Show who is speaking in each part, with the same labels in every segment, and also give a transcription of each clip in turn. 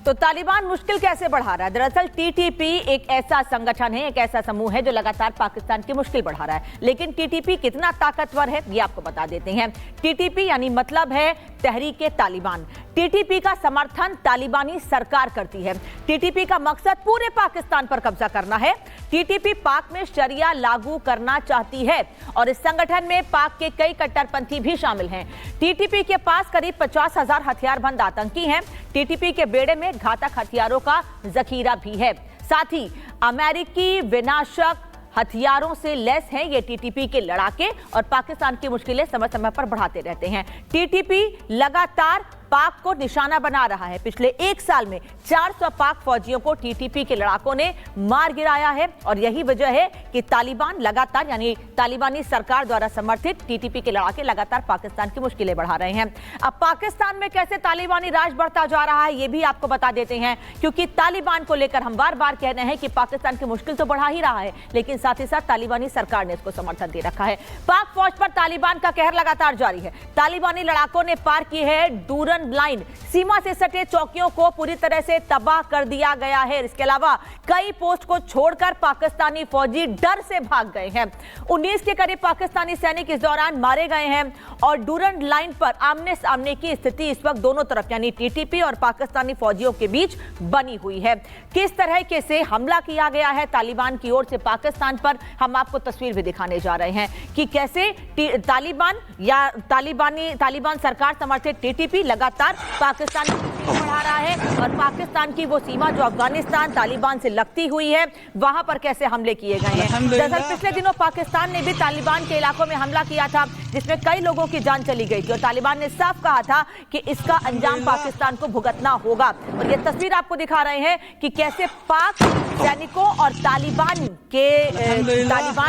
Speaker 1: तो तालिबान मुश्किल कैसे बढ़ा रहा है? दरअसल टीटीपी एक ऐसा संगठन है, एक ऐसा समूह है जो लगातार पाकिस्तान की मुश्किल बढ़ा रहा है। लेकिन टीटीपी कितना ताकतवर है ये आपको बता देते हैं। टीटीपी यानी मतलब है तहरीके तालिबान। टीटीपी का समर्थन तालिबानी सरकार करती है। टीटीपी का मकसद पूरे पाकिस्तान पर कब्जा करना है। टीटीपी पाक में शरिया लागू करना चाहती है और इस संगठन में पाक के कई कट्टरपंथी भी शामिल हैं। टीटीपी के पास करीब 50,000 हथियारबंद आतंकी हैं। टीटीपी के बेड़े में घातक हथियारों का जखीरा भी है। साथ ही अमेरिकी विनाशक हथियारों से लैस हैं ये टीटीपी के लड़ाके और पाकिस्तान की मुश्किलें समय समय पर बढ़ाते रहते हैं। टीटीपी लगातार पाक को निशाना बना रहा है। पिछले एक साल में 400 पाक फौजियों को टीटीपी के लड़ाकों ने मार गिराया है और यही वजह है कि तालिबान लगातार यानी तालिबानी सरकार द्वारा समर्थित टीटीपी के लड़ाके लगातार पाकिस्तान की मुश्किलें बढ़ा रहे हैं। अब पाकिस्तान में कैसे तालिबानी राज बढ़ता जा रहा है ये भी आपको बता देते हैं, क्योंकि तालिबान को लेकर हम बार बार कह रहे हैं कि पाकिस्तान की मुश्किल तो बढ़ा ही रहा है, लेकिन साथ ही साथ तालिबानी सरकार ने इसको समर्थन दे रखा है। पाक फौज पर तालिबान का कहर लगातार जारी है। तालिबानी लड़ाकों ने पार की है डूरन लाइन। सीमा से सटे चौकियों को पूरी तरह से तबाह कर दिया गया है। इसके अलावा कई पोस्ट को छोड़कर पाकिस्तानी फौजी डर से भाग गए हैं। 19 के करीब पाकिस्तानी सैनिक इस दौरान मारे गए हैं और डूरन लाइन पर आमने सामने की स्थिति इस वक्त दोनों तरफ यानी टीटीपी और पाकिस्तानी फौजियों के बीच बनी हुई है। किस तरह के से हमला किया गया है तालिबान की ओर से पाकिस्तान पर, हम आपको तस्वीर भी दिखाने जा रहे हैं कि कैसे तालिबान या तालिबान सरकार समर्थित टीटीपी लगातार पाकिस्तान बढ़ा रहा है और पाकिस्तान की वो सीमा जो अफगानिस्तान तालिबान से लगती हुई है वहां पर कैसे हमले किए गए हैं। दरअसल पिछले दिनों पाकिस्तान ने भी तालिबान के इलाकों में हमला किया था जिसमें कई लोगों की जान चली गई थी और तालिबान ने साफ कहा था कि इसका अंजाम पाकिस्तान को भुगतना होगा। और ये तस्वीर आपको दिखा रहे हैं कि कैसे पाक सैनिकों और तालिबान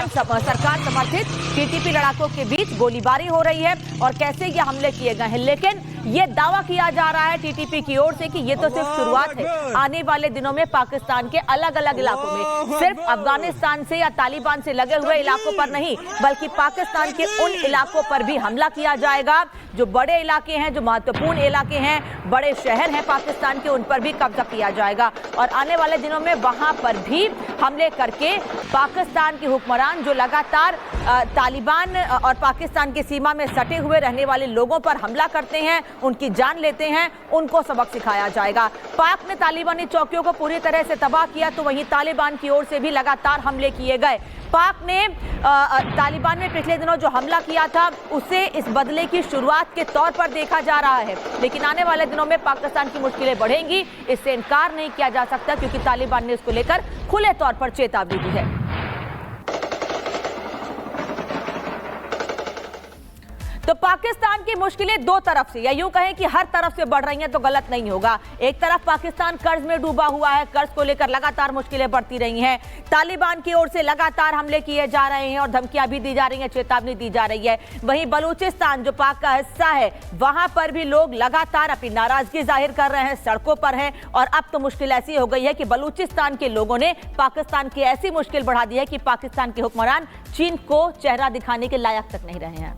Speaker 1: सरकार समर्थित टीटीपी लड़ाकों के बीच गोलीबारी हो रही है और कैसे ये हमले किए गए हैं। लेकिन ये दावा किया जा रहा है टीटीपी की ओर से कि ये तो सिर्फ शुरुआत है। आने वाले दिनों में पाकिस्तान के अलग अलग इलाकों में सिर्फ अफगानिस्तान से या तालिबान से लगे हुए इलाकों पर नहीं बल्कि पाकिस्तान के उन इलाकों पर भी हमला किया जाएगा जो बड़े इलाके हैं, जो महत्वपूर्ण इलाके हैं, बड़े शहर हैं पाकिस्तान के, उन पर भी कब्जा किया जाएगा और आने वाले दिनों में वहां पर भी हमले करके पाकिस्तान के हुक्मरान जो लगातार तालिबान और पाकिस्तान की सीमा में सटे हुए रहने वाले लोगों पर हमला करते हैं, उनकी जान लेते हैं, उनको सबक सिखाया जाएगा। पाक ने तालिबानी चौकियों को पूरी तरह से तबाह किया तो वहीं तालिबान की ओर से भी लगातार हमले किए गए। पाक ने तालिबान में पिछले दिनों जो हमला किया था उसे इस बदले की शुरुआत के तौर पर देखा जा रहा है, लेकिन आने वाले दिनों में पाकिस्तान की मुश्किलें बढ़ेंगी, इससे इनकार नहीं किया जा सकता क्योंकि तालिबान ने इसको लेकर खुले तौर पर चेतावनी दी है। तो पाकिस्तान की मुश्किलें दो तरफ से या यूं कहें कि हर तरफ से बढ़ रही हैं तो गलत नहीं होगा। एक तरफ पाकिस्तान कर्ज में डूबा हुआ है, कर्ज को लेकर लगातार मुश्किलें बढ़ती रही हैं। तालिबान की ओर से लगातार हमले किए जा रहे हैं और धमकियां भी दी जा रही हैं, चेतावनी दी जा रही है। वहीं बलूचिस्तान जो पाक का हिस्सा है वहां पर भी लोग लगातार अपनी नाराजगी जाहिर कर रहे हैं, सड़कों पर हैं और अब तो मुश्किल ऐसी हो गई है कि बलूचिस्तान के लोगों ने पाकिस्तान की ऐसी मुश्किल बढ़ा दी है कि पाकिस्तान के हुक्मरान चीन को चेहरा दिखाने के लायक तक नहीं रहे हैं।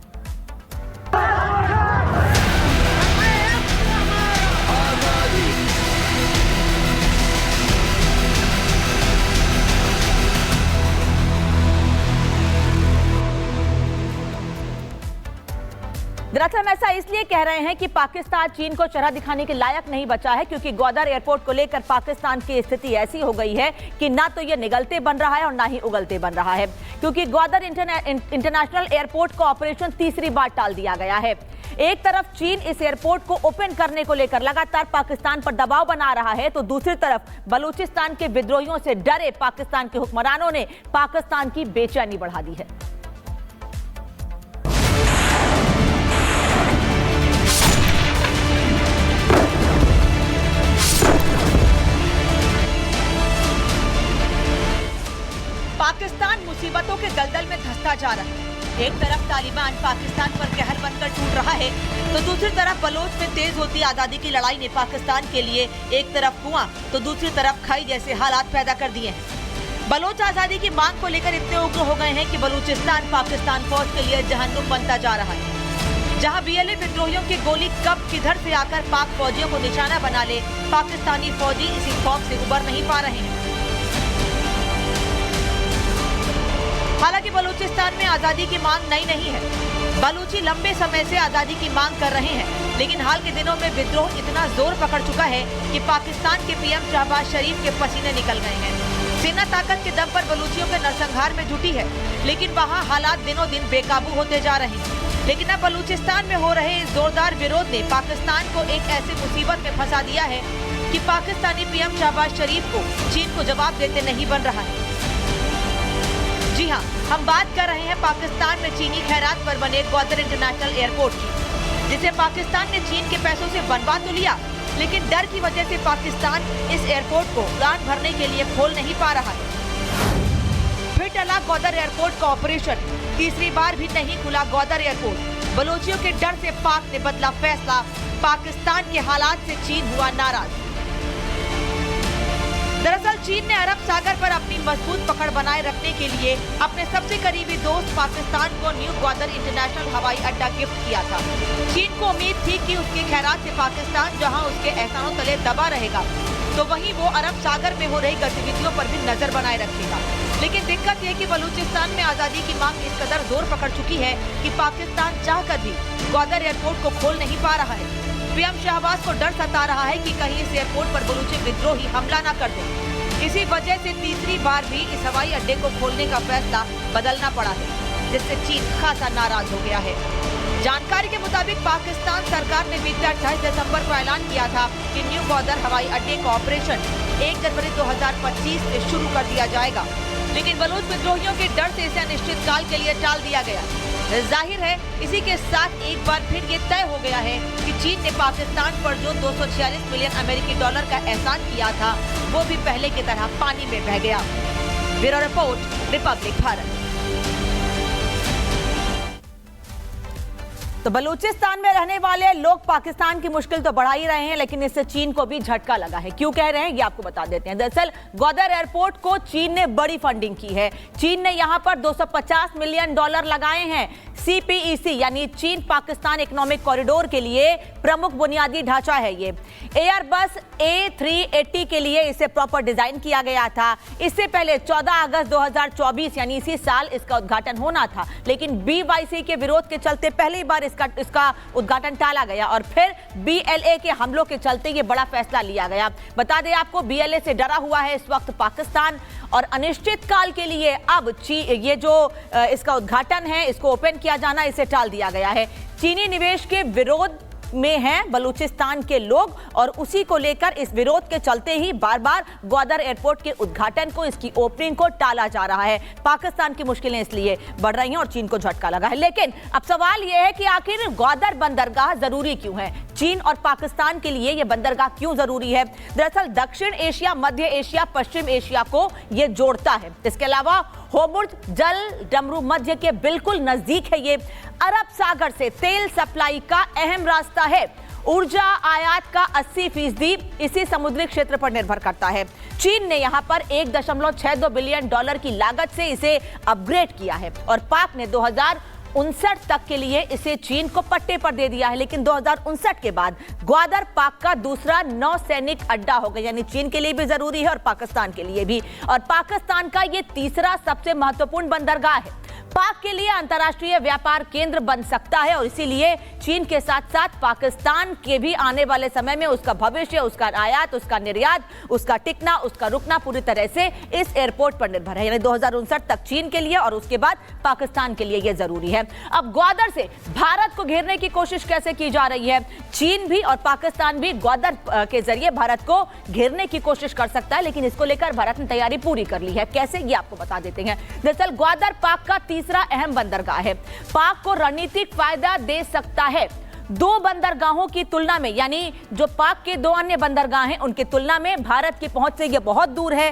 Speaker 1: दरअसल हम ऐसा इसलिए कह रहे हैं कि पाकिस्तान चीन को चेहरा दिखाने के लायक नहीं बचा है क्योंकि ग्वादर एयरपोर्ट को लेकर पाकिस्तान की स्थिति ऐसी हो गई है कि ना तो ये निगलते बन रहा है और ना ही उगलते बन रहा है, क्योंकि ग्वादर इंटरनेशनल एयरपोर्ट का ऑपरेशन तीसरी बार टाल दिया गया है। एक तरफ चीन इस एयरपोर्ट को ओपन करने को लेकर लगातार पाकिस्तान पर दबाव बना रहा है तो दूसरी तरफ बलूचिस्तान के विद्रोहियों से डरे पाकिस्तान के हुक्मरानों ने पाकिस्तान की बेचैनी बढ़ा दी है। पाकिस्तान मुसीबतों के दलदल में धंसता जा रहा है। एक तरफ तालिबान पाकिस्तान पर कहर बनकर टूट रहा है तो दूसरी तरफ बलोच में तेज होती आजादी की लड़ाई ने पाकिस्तान के लिए एक तरफ कुआं तो दूसरी तरफ खाई जैसे हालात पैदा कर दिए हैं। बलोच आजादी की मांग को लेकर इतने उग्र हो गए हैं कि बलूचिस्तान पाकिस्तान फौज के लिए जहन्नुम बनता जा रहा है। जहां बीएलए विद्रोहियों की गोली कब किधर से आकर पाक फौजियों को निशाना बना ले, पाकिस्तानी फौजी इसी खौफ से उबर नहीं पा रहे हैं। हालांकि बलूचिस्तान में आजादी की मांग नई नहीं है। बलूची लंबे समय से आजादी की मांग कर रहे हैं, लेकिन हाल के दिनों में विद्रोह इतना जोर पकड़ चुका है कि पाकिस्तान के पीएम शहबाज शरीफ के पसीने निकल गए हैं। सेना ताकत के दम पर बलूचियों के नरसंहार में जुटी है, लेकिन वहाँ हालात दिनों दिन बेकाबू होते जा रहे हैं। लेकिन अब बलूचिस्तान में हो रहे इस जोरदार विरोध ने पाकिस्तान को एक ऐसी मुसीबत में फंसा दिया है कि पाकिस्तानी पीएम शहबाज शरीफ को चीन को जवाब देते नहीं बन रहा है। जी हाँ, हम बात कर रहे हैं पाकिस्तान में चीनी खैरात पर बने ग्वादर इंटरनेशनल एयरपोर्ट की, जिसे पाकिस्तान ने चीन के पैसों से बनवा तो लिया, लेकिन डर की वजह से पाकिस्तान इस एयरपोर्ट को उड़ान भरने के लिए खोल नहीं पा रहा है। फिर टला ग्वादर एयरपोर्ट का ऑपरेशन, तीसरी बार भी नहीं खुला ग्वादर एयरपोर्ट। बलोचियों के डर से पाक ने बदला फैसला, पाकिस्तान के हालात से चीन हुआ नाराज। दरअसल चीन ने अरब सागर पर अपनी मजबूत पकड़ बनाए रखने के लिए अपने सबसे करीबी दोस्त पाकिस्तान को न्यू ग्वादर इंटरनेशनल हवाई अड्डा गिफ्ट किया था। चीन को उम्मीद थी कि उसके खैरात से पाकिस्तान जहां उसके एहसानों तले दबा रहेगा, तो वहीं वो अरब सागर में हो रही गतिविधियों पर भी नजर बनाए रखेगा। लेकिन दिक्कत यह कि बलूचिस्तान में आजादी की मांग इस कदर जोर पकड़ चुकी है कि पाकिस्तान चाहकर भी ग्वादर एयरपोर्ट को खोल नहीं पा रहा है। पीएम शहबाज को डर सता रहा है कि कहीं इस एयरपोर्ट पर बलूची विद्रोही हमला न कर दें। इसी वजह से तीसरी बार भी इस हवाई अड्डे को खोलने का फैसला बदलना पड़ा है, जिससे चीन खासा नाराज हो गया है। जानकारी के मुताबिक पाकिस्तान सरकार ने बीते 28 दिसंबर को ऐलान किया था कि न्यू ग्वादर हवाई अड्डे का ऑपरेशन 1 जनवरी 2025 से शुरू कर दिया जाएगा, लेकिन बलूच विद्रोहियों के डर से इसे अनिश्चित काल के लिए टाल दिया गया। जाहिर है इसी के साथ एक बार फिर ये तय हो गया है कि चीन ने पाकिस्तान पर जो 246 मिलियन अमेरिकी डॉलर का एहसान किया था, वो भी पहले की तरह पानी में बह गया। Bureau report, Republic Bharat. तो बलूचिस्तान में रहने वाले लोग पाकिस्तान की मुश्किल तो बढ़ा ही रहे हैं, लेकिन इससे चीन को भी झटका लगा है। क्यों कह रहे हैं ये आपको बता देते हैं। दरअसल ग्वादर एयरपोर्ट को चीन ने बड़ी फंडिंग की है। चीन ने यहां पर 250 मिलियन डॉलर लगाए हैं। CPEC यानी चीन पाकिस्तान इकोनॉमिक कॉरिडोर के लिए प्रमुख बुनियादी ढांचा है ये। एयरबस A380 के लिए इसे प्रॉपर डिजाइन किया गया था। इससे पहले 14 अगस्त 2024 यानी इसी साल इसका उद्घाटन होना था, लेकिन BYC के विरोध के चलते पहली बार इसका उद्घाटन टाला गया और फिर BLA के हमलों के चलते ये बड़ा फैसला लिया गया। बता दें आपको, BLA से डरा हुआ है इस वक्त पाकिस्तान और अनिश्चित काल के लिए अब ये जो इसका उद्घाटन है, इसको ओपन किया जाना, इसे टाल दिया गया है। चीनी निवेश के विरोध में हैं बलूचिस्तान के लोग और उसी को लेकर इस विरोध के चलते ही बार बार ग्वादर एयरपोर्ट के उद्घाटन को, इसकी ओपनिंग को टाला जा रहा है। पाकिस्तान की मुश्किलें इसलिए बढ़ रही हैं और चीन को झटका लगा है। लेकिन अब सवाल यह है कि आखिर ग्वादर बंदरगाह जरूरी क्यों है? चीन और पाकिस्तान के लिए यह बंदरगाह क्यों जरूरी है? दरअसल दक्षिण एशिया, मध्य एशिया, पश्चिम एशिया को यह जोड़ता है। इसके अलावा होर्मुज जल डमरू मध्य के बिल्कुल नजदीक है। ये अरब सागर से तेल सप्लाई का अहम रास्ता है। ऊर्जा आयात का 80% इसी समुद्री क्षेत्र पर निर्भर करता है। चीन ने यहां पर 1.62 बिलियन डॉलर की लागत से इसे अपग्रेड किया है और पाक ने 2059 तक के लिए इसे चीन को पट्टे पर दे दिया है। लेकिन 2059 के बाद ग्वादर पाक का दूसरा नौसैनिक अड्डा होगा, यानी चीन के लिए भी जरूरी है और पाकिस्तान के लिए भी। और पाकिस्तान का ये तीसरा सबसे महत्वपूर्ण बंदरगाह है। पाक के लिए अंतर्राष्ट्रीय व्यापार केंद्र बन सकता है और इसीलिए चीन के साथ साथ पाकिस्तान के भी आने वाले समय में उसका भविष्य, उसका आयात, उसका निर्यात, उसका टिकना, उसका रुकना पूरी तरह से इस एयरपोर्ट पर निर्भर है। यानी 2059 तक चीन के लिए और उसके बाद पाकिस्तान के लिए यह जरूरी है। अब ग्वादर से भारत को घेरने की कोशिश कैसे की जा रही है? चीन भी और पाकिस्तान भी ग्वादर के जरिए भारत को घेरने की कोशिश कर सकता है, लेकिन इसको लेकर भारत ने तैयारी पूरी कर ली है। कैसे, ये आपको बता देते हैं। दरअसल ग्वादर पाक का तीसरा अहम बंदरगाह है। पाक को रणनीतिक फायदा दे सकता है। दो बंदरगाहों की तुलना में, यानी जो पाक के दो अन्य बंदरगाह हैं उनकी तुलना में भारत की पहुंच से यह बहुत दूर है।